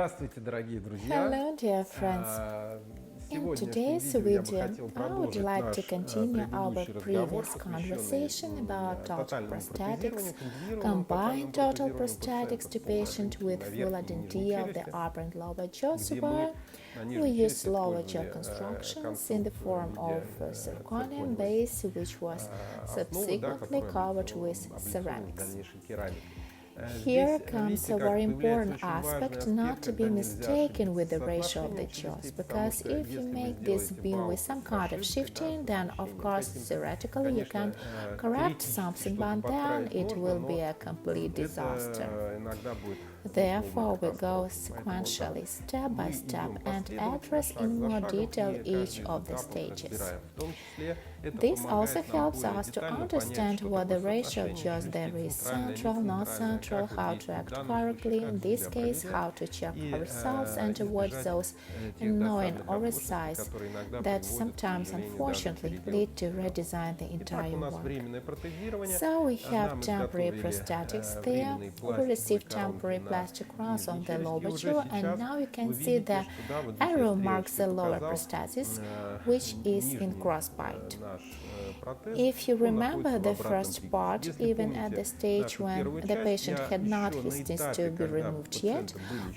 Здравствуйте, дорогие друзья! Hello, dear friends. In today's video, I would like to continue our previous conversation about total prosthetics, combine total prosthetics to patients with full identity of the upper and lower jaws, where we use lower jaw constructions in the form of zirconium base, which was subsequently covered with ceramics. Here comes a very important aspect not to be mistaken with the ratio of the jaws, because if you make this beam with some kind of shifting, then of course theoretically you can correct something, but then it will be a complete disaster. Therefore, we go sequentially, step by step, and address in more detail each of the stages. This also helps us to understand what the ratio of jaws there is, central, not central, how to act correctly, in this case, how to check our results and avoid those annoying oversights that sometimes, unfortunately, lead to redesign the entire work. So we have temporary prosthetics there. We receive temporary plastic crowns on the lower jaw, and now you can see the arrow marks the lower prosthesis, which is in crossbite. If you remember the first part, even at the stage when the patient had not his teeth to be removed yet,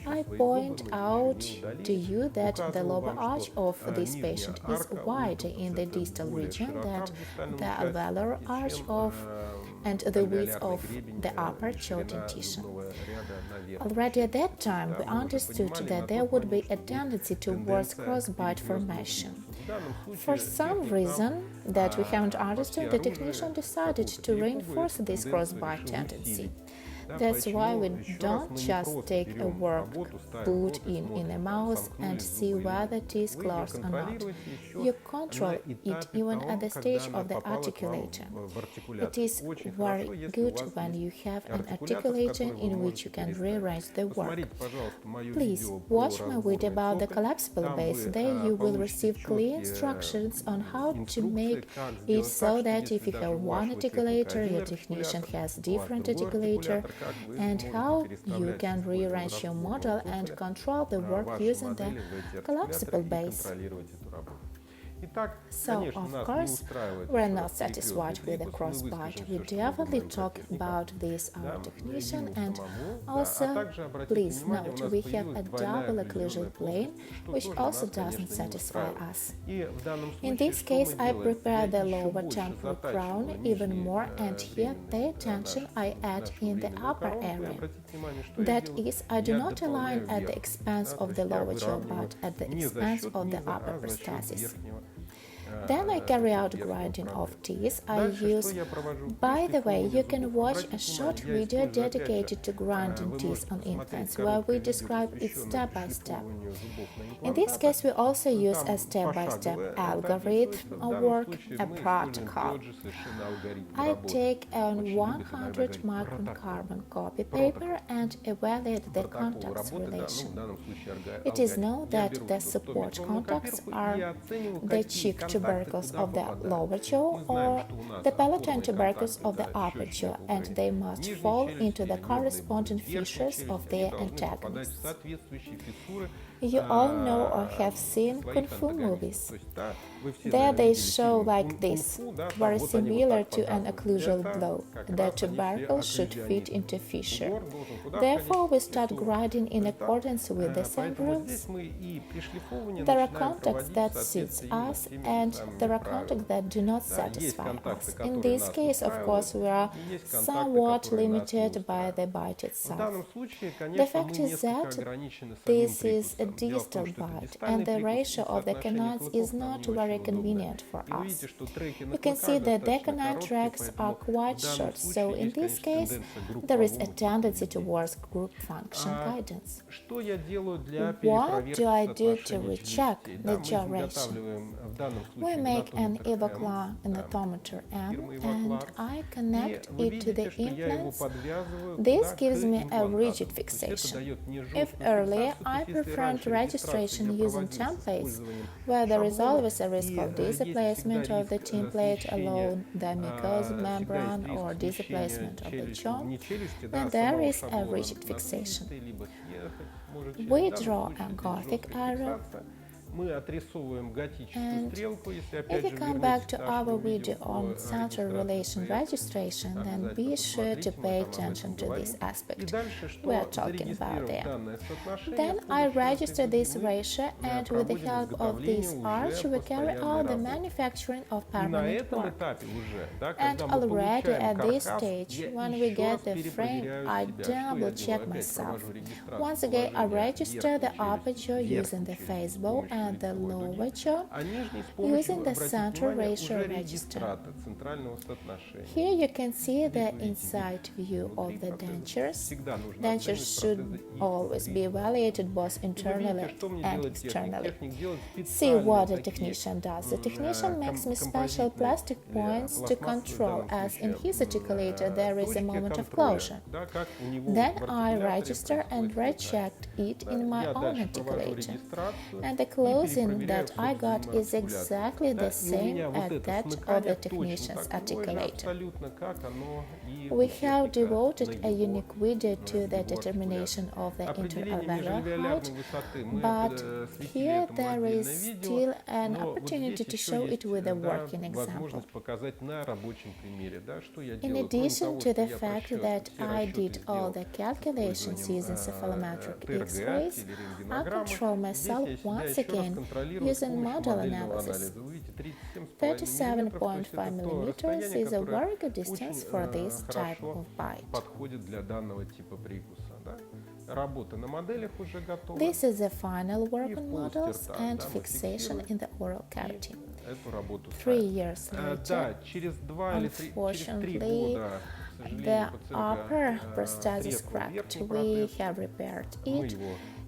I point out to you that the lower arch of this patient is wider in the distal region than the alveolar arch and the width of the upper jaw dentition. Already at that time, we understood that there would be a tendency towards crossbite formation. For some reason that we haven't understood, the technician decided to reinforce this crossbite tendency. That's why we don't just take a work put in a mouth and see whether it is close or not. You control it even at the stage of the articulator. It is very good when you have an articulator in which you can rearrange the work. Please watch my video about the collapsible base. There you will receive clear instructions on how to make it so that if you have one articulator, your technician has different articulator, and how you can rearrange your model and control the work using the collapsible base. So, of course, we're not satisfied with the crossbite. We definitely talk about this our technician, and also, please note, we have a double occlusal plane, which also doesn't satisfy us. In this case, I prepare the lower temporal crown even more, and here the attention I add in the upper area. That is, I do not align at the expense of the lower jaw, but at the expense of the upper prosthesis. Then I carry out grinding of teeth. By the way, you can watch a short video dedicated to grinding teeth on implants, where we describe it step by step. In this case, we also use a step-by-step algorithm of work, a protocol. I take a 100 micron carbon copy paper and evaluate the contacts relation. It is known that the support contacts are the cheek tubercles of the lower jaw or the palatine tubercles of the upper jaw, and they must fall into the corresponding fissures of their antagonists. You all know or have seen Kung Fu movies. There they show like this, very similar to an occlusal blow. The tubercle should fit into fissure. Therefore, we start grinding in accordance with the same rules. There are contacts that suit us, and there are contacts that do not satisfy us. In this case, of course, we are somewhat limited by the bite itself. The fact is that this is a distal bite, and the ratio of the canines is not very convenient for us. You can see that the canine tracks are quite short, so in this case, there is a tendency towards group function guidance. What do I do to recheck the jaw ratio? We make an Ivoclar anatometer M, and I connect it to the implants. This gives me a rigid fixation. If earlier I preferred registration using templates, where there is always a risk of displacement of the template along the mucosal membrane or displacement of the jaw, then there is a rigid fixation. We draw a Gothic arrow. And if you come back to our video on central relation registration, then be sure to pay attention to this aspect we are talking about there. Then I register this ratio, and with the help of this arch, we carry out the manufacturing of permanent work. And already at this stage, when we get the frame, I double check myself. Once again, I register the upper jaw using the face bow and the lower jaw using the central ratio register. Here you can see the inside view of the dentures. Dentures should always be evaluated both internally and externally. See what the technician does. The technician makes me special plastic points to control, as in his articulator there is a moment of closure. Then I register and recheck it in my own articulator. And the closing that I got is exactly the same as that of the technician's articulator. We have devoted a unique video to the determination of the interalveolar height, but here there is still an opportunity to show it with a working example. In addition to the fact that I did all the calculations using cephalometric X-rays, I control myself once again using model analysis. 37.5 millimeters is a very good distance for this type of bite. This is the final work on models and fixation in the oral cavity. 3 years later, unfortunately, the upper prosthesis cracked. We have repaired it.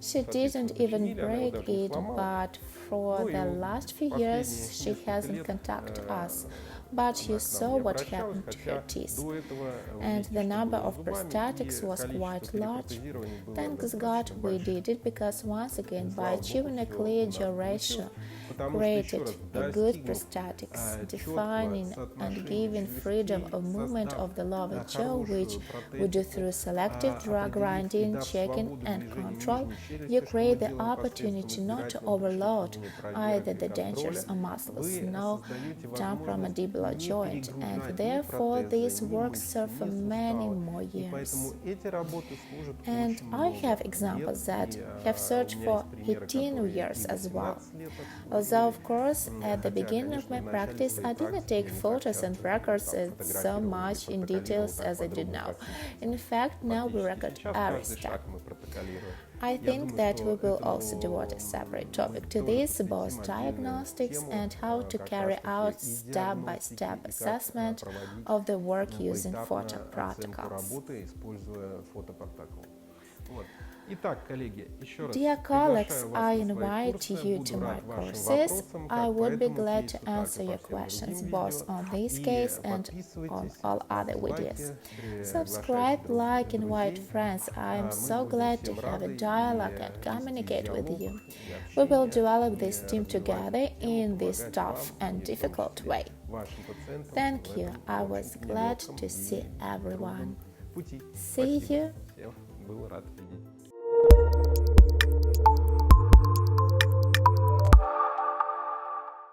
She didn't even break it, but for the last few years she hasn't contacted us. But you saw what happened to her teeth, and the number of prosthetics was quite large. Thanks God we did it, because once again, by achieving a clear jaw ratio, created a good prosthetics, defining and giving freedom of movement of the lower jaw, which we do through selective drug grinding, checking and control. You create the opportunity not to overload either the dentures or muscles, no temporomandibular joint, and therefore these works serve for many more years. And I have examples that have served for 18 years as well. Although, of course, at the beginning of my practice, I didn't take photos and records so much in details as I do now. In fact, now we record every step. I think that we will also devote a separate topic to this, both diagnostics and how to carry out step-by-step assessment of the work using photo protocols. Dear colleagues, I invite you to my courses. I would be glad to answer your questions both on this case and on all other videos. Subscribe, like, invite friends. I am so glad to have a dialogue and communicate with you. We will develop this team together in this tough and difficult way. Thank you. I was glad to see everyone. See you.